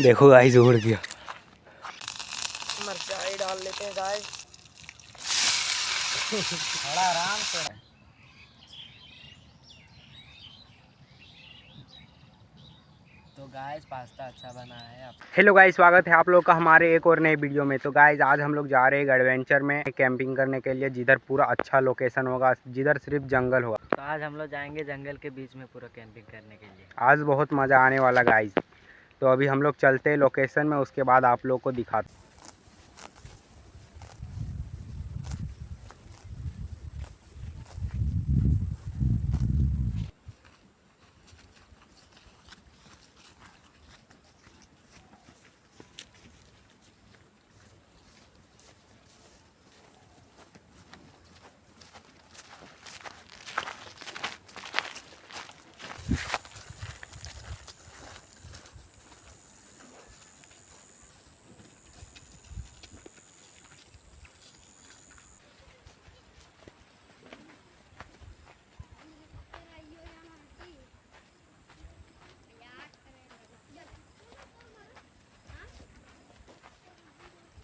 देखो गाइस उड़ गया। मिर्चाई डाल लेते हैं गाइस। थोड़ा आराम से। तो गाइस पास्ता अच्छा बना है। आप हेलो गाइस, स्वागत है आप लोग का हमारे एक और नए वीडियो में। तो गाइस आज हम लोग जा रहे हैं एक एडवेंचर में कैंपिंग करने के लिए, जिधर पूरा अच्छा लोकेशन होगा, जिधर सिर्फ जंगल होगा। तो आज हम लोग जाएंगे जंगल के बीच में पूरा कैंपिंग करने के लिए। आज बहुत मज़ा आने वाला गाइस। तो अभी हम लोग चलते हैं लोकेशन में, उसके बाद आप लोग को दिखाते।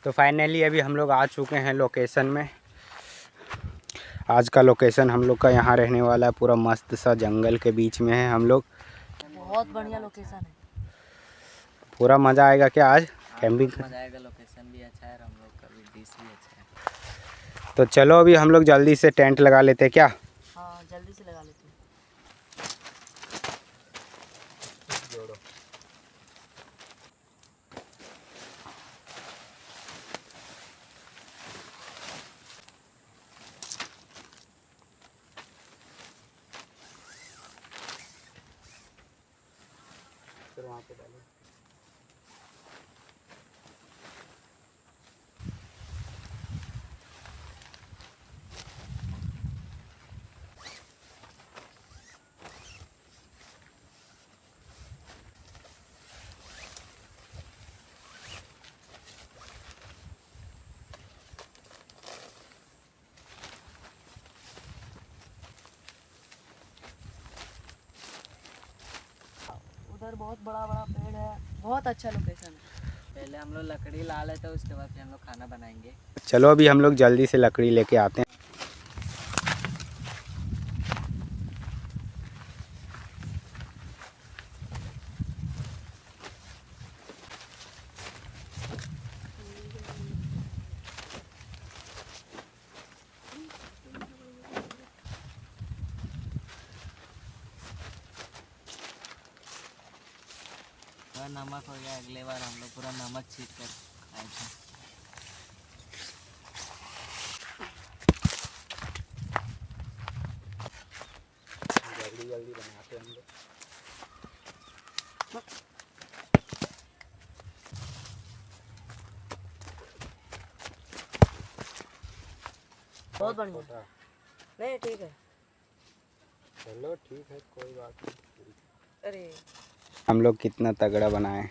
तो फाइनली अभी हम लोग आ चुके हैं लोकेशन में। आज का लोकेशन हम लोग का यहाँ रहने वाला है, पूरा मस्त सा जंगल के बीच में है हम लोग। बहुत बढ़िया लोकेशन है। पूरा मज़ा आएगा क्या आज कैंपिंग? मजा आएगा। लोकेशन भी अच्छा है और हम लोग का भी डिश भी अच्छा है। तो चलो अभी हम लोग जल्दी से टेंट लगा लेते हैं क्या? हाँ जल्दी से लगा लेते हैं। फिर वहाँ पे डालो। उधर बहुत बड़ा बड़ा पेड़ है। बहुत अच्छा लोकेशन है। पहले हम लोग लकड़ी ला लेते हैं, उसके बाद फिर हम लोग खाना बनाएंगे। चलो अभी हम लोग जल्दी से लकड़ी लेके आते हैं। नमक हो गया। अगले बार हम लोग पूरा नमक छीट कर खाए थे। जल्दी जल्दी बनाते हैं हम लोग। बहुत बढ़िया। नहीं ठीक है। चलो ठीक है, कोई बात नहीं। अरे हम लोग कितना तगड़ा बनाए।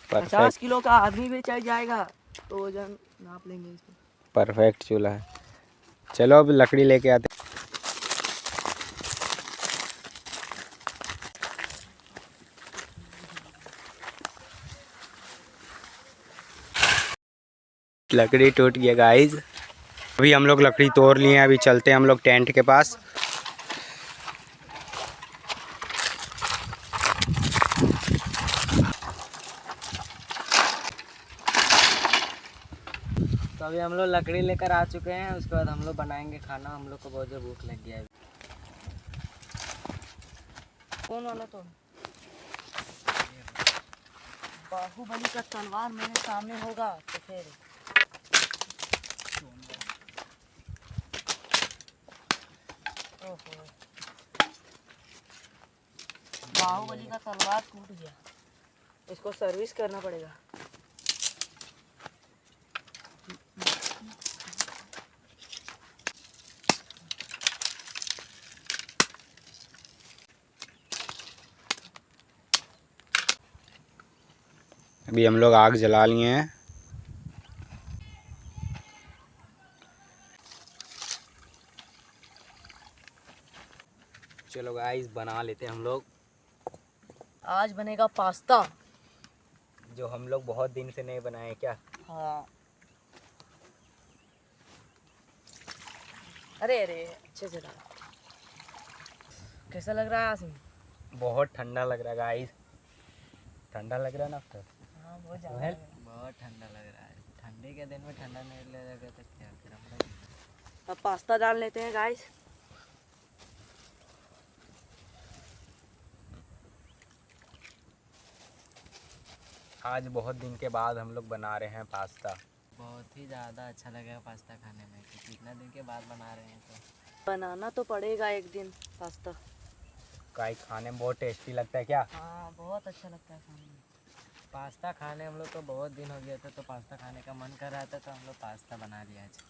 50 किलो का आदमी भी चढ़ जाएगा तो वजन नाप लेंगे इसको। परफेक्ट चूल्हा है। चलो अब लकड़ी लेके आते हैं। लकड़ी टूट गया गाइस। अभी हम लोग लकड़ी तोड़ लिए हैं, अभी चलते हैं हम लोग टेंट के पास। तो अभी हम लोग लकड़ी लेकर आ चुके हैं। उसके बाद हम लोग बनाएंगे खाना। हम लोग को बहुत ज़्यादा भूख लग गया है। कौन वाला? तो बाहुबली का तलवार मेरे सामने होगा तो फिर ओहो, बाहुबली का तलवार टूट गया। इसको सर्विस करना पड़ेगा। अभी हम लोग आग जला लिए हैं। चलो गाइस बना लेते हैं हम लोग। आज बनेगा पास्ता, जो हम लोग बहुत दिन से नहीं बनाए क्या। हाँ। अरे अरे अच्छे से डाल। कैसा लग रहा है आसिम? बहुत ठंडा लग रहा है गाइस। ठंडा लग रहा है ना फिर। हाँ बहुत ज़्यादा सोहेल? लग रहा है। बहुत ठंडा लग रहा है। ठंडी के दिन में ठंडा नहीं लगेगा तो क्या फिर हम लोग। अब पास्ता डाल लेते हैं गाइस। आज बहुत दिन के बाद हम लोग बना रहे हैं पास्ता। बहुत ही ज़्यादा अच्छा लगेगा पास्ता खाने में, क्योंकि इतना दिन के बाद बना रहे हैं तो। बनाना तो पड़ेगा एक दिन पास्ता। गाइस खाने में बहुत टेस्टी लगता है क्या। हाँ बहुत अच्छा लगता है खाने में। पास्ता खाने हम लोग को बहुत दिन हो गया था, तो पास्ता खाने का मन कर रहा था, तो हम लोग पास्ता बना लिया आज।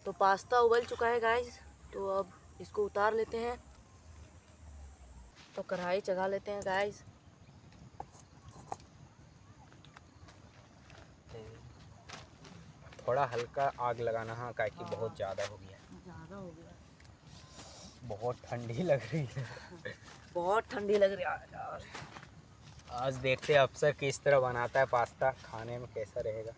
तो पास्ता उबल चुका है गाइस, तो अब इसको उतार लेते हैं। तो कढ़ाई चढ़ा लेते हैं गाइस। थोड़ा हल्का आग लगाना, हाँ क्या कि बहुत ज़्यादा हो गया। ज़्यादा हो गया। बहुत ठंडी लग रही है। बहुत ठंडी लग रही है यार। आज देखते हैं अफसर किस तरह बनाता है पास्ता, खाने में कैसा रहेगा।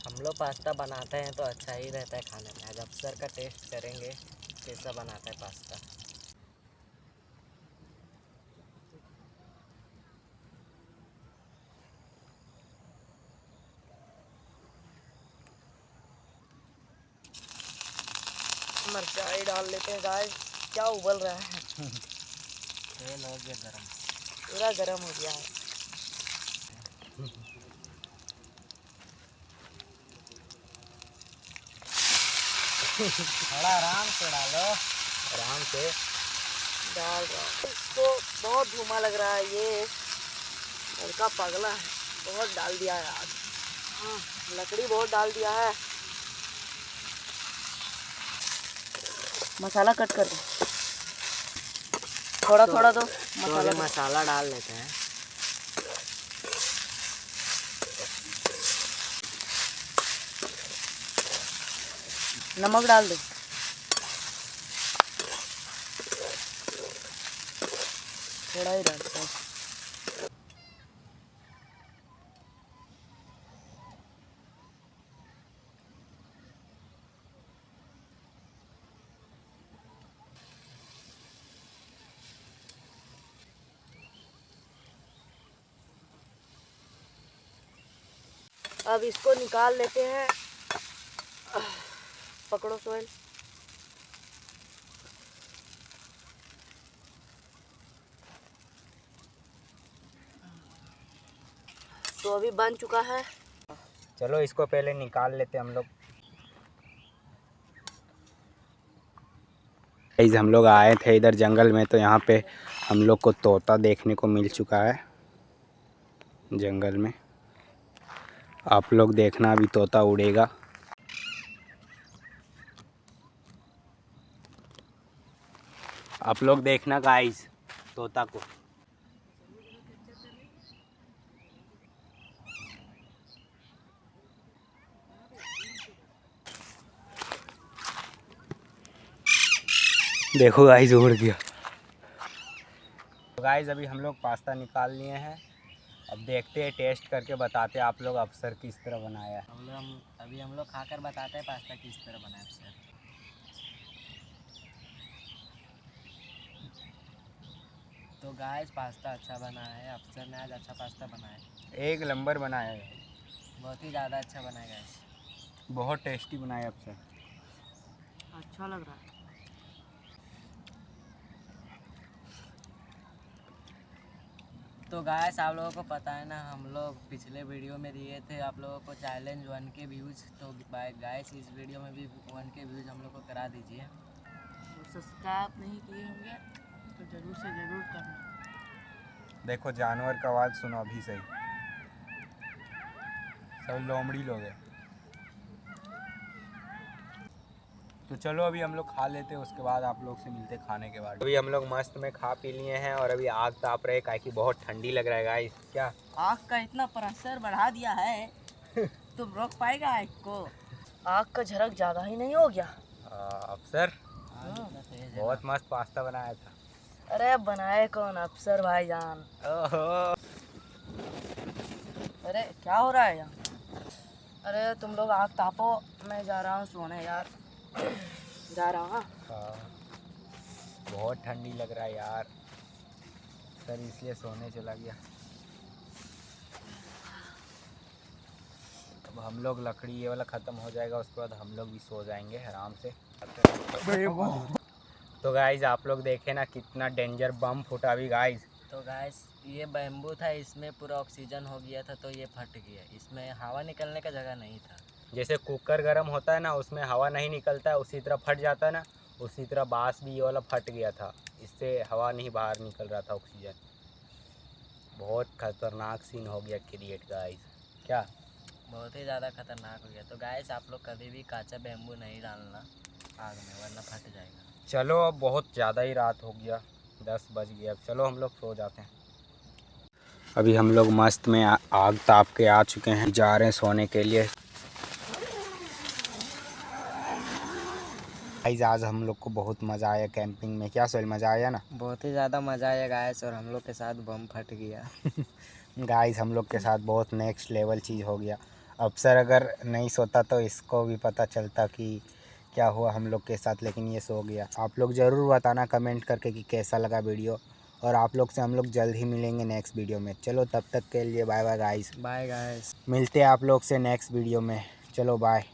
हम लोग पास्ता बनाते हैं तो अच्छा ही रहता है खाने में। आज अफसर का टेस्ट करेंगे कैसा बनाता है पास्ता। मिर्चाई डाल लेते हैं गाइस। क्या उबल रहा है। तेल हो गया गरम। पूरा गर्म हो गया है। थोड़ा आराम से डालो। आराम से डाल रहा हूँ। इसको बहुत धुआं लग रहा है, ये लड़का पगला है। बहुत डाल दिया है आज। लकड़ी बहुत डाल दिया है। मसाला कट कर दो। थोड़ा थोड़ा दो तो मसाला। अभी मसाला डाल लेते हैं। नमक डाल दो। थोड़ा ही डालता है। अब इसको निकाल लेते हैं। पकड़ो सोहेल। तो अभी बन चुका है। चलो इसको पहले निकाल लेते हम लोग। गाइस हम लोग आए थे इधर जंगल में, तो यहाँ पे हम लोग को तोता देखने को मिल चुका है जंगल में। आप लोग देखना, अभी तोता उड़ेगा। आप लोग देखना गाइस तोता को। देखो गाइस उड़ गया। तो गाइस अभी हम लोग पास्ता निकाल लिए हैं। अब देखते हैं, टेस्ट करके बताते हैं आप लोग अफसर किस तरह बनाया है। अभी हम लोग खाकर बताते हैं पास्ता किस तरह बना है अफसर। तो गाइस पास्ता अच्छा बना है। अफसर ने आज अच्छा पास्ता बनाया। एक नंबर बनाया है। बहुत ही ज़्यादा अच्छा बना है गाइस। बहुत टेस्टी बनाया अफसर। अच्छा लग रहा है। तो गाइस आप लोगों को पता है ना, हम लोग पिछले वीडियो में दिए थे आप लोगों को चैलेंज 1K व्यूज़। तो गाइस इस वीडियो में भी 1K व्यूज़ हम लोग को करा दीजिए। और सब्सक्राइब नहीं किए होंगे तो ज़रूर से ज़रूर करना। देखो जानवर का आवाज़ सुनो अभी सही। सब लोमड़ी लोग हैं। तो चलो अभी हम लोग खा लेते हैं, उसके बाद आप लोग से मिलते हैं खाने के बाद। अभी हम लोग मस्त में खा पी लिए हैं और अभी आग ताप रहे काहे कि बहुत ठंडी लग रहा है गाइस। क्या आग का इतना प्रेशर बढ़ा दिया है तुम रोक पाएगा आग को? आग का झरक ज्यादा ही नहीं हो गया? अफसर बहुत मस्त पास्ता बनाया था। अरे बनाए कौन अफसर भाईजान? ओहो अरे क्या हो रहा है यहाँ? अरे तुम लोग आग तापो, मैं जा रहा हूँ सोने यार। जा रहा हूँ। बहुत ठंडी लग रहा है यार सर, इसलिए सोने चला गया। अब हम लोग लकड़ी ये वाला ख़त्म हो जाएगा, उसके बाद हम लोग भी सो जाएंगे आराम से। तो गाइज आप लोग देखे ना कितना डेंजर बम फूटा अभी गाइज। तो गाइस ये बैम्बू था, इसमें पूरा ऑक्सीजन हो गया था तो ये फट गया। इसमें हवा निकलने का जगह नहीं था। जैसे कुकर गर्म होता है ना, उसमें हवा नहीं निकलता है, उसी तरह फट जाता है ना, उसी तरह बाँस भी ये वाला फट गया था। इससे हवा नहीं बाहर निकल रहा था, ऑक्सीजन। बहुत खतरनाक सीन हो गया क्रिएट गाइस। क्या बहुत ही ज़्यादा खतरनाक हो गया। तो गाइस आप लोग कभी भी काचा बैम्बू नहीं डालना आग में, वरना फट जाएगा। चलो अब बहुत ज़्यादा ही रात हो गया, 10 बज गया। अब चलो हम लोग सो जाते हैं। अभी हम लोग मस्त में आग ताप के आ चुके हैं, जा रहे हैं सोने के लिए। गाइस आज हम लोग को बहुत मज़ा आया कैंपिंग में। क्या सोल मज़ा आया ना? बहुत ही ज़्यादा मज़ा आया गाइस, और हम लोग के साथ बम फट गया। गाइस हम लोग के साथ बहुत नेक्स्ट लेवल चीज़ हो गया। अफसर अगर नहीं सोता तो इसको भी पता चलता कि क्या हुआ हम लोग के साथ, लेकिन ये सो गया। आप लोग ज़रूर बताना कमेंट करके कि कैसा लगा वीडियो, और आप लोग से हम लोग जल्द ही मिलेंगे नेक्स्ट वीडियो में। चलो तब तक के लिए bye bye guys. Bye guys. मिलते हैं आप लोग से नेक्स्ट वीडियो में। चलो बाय।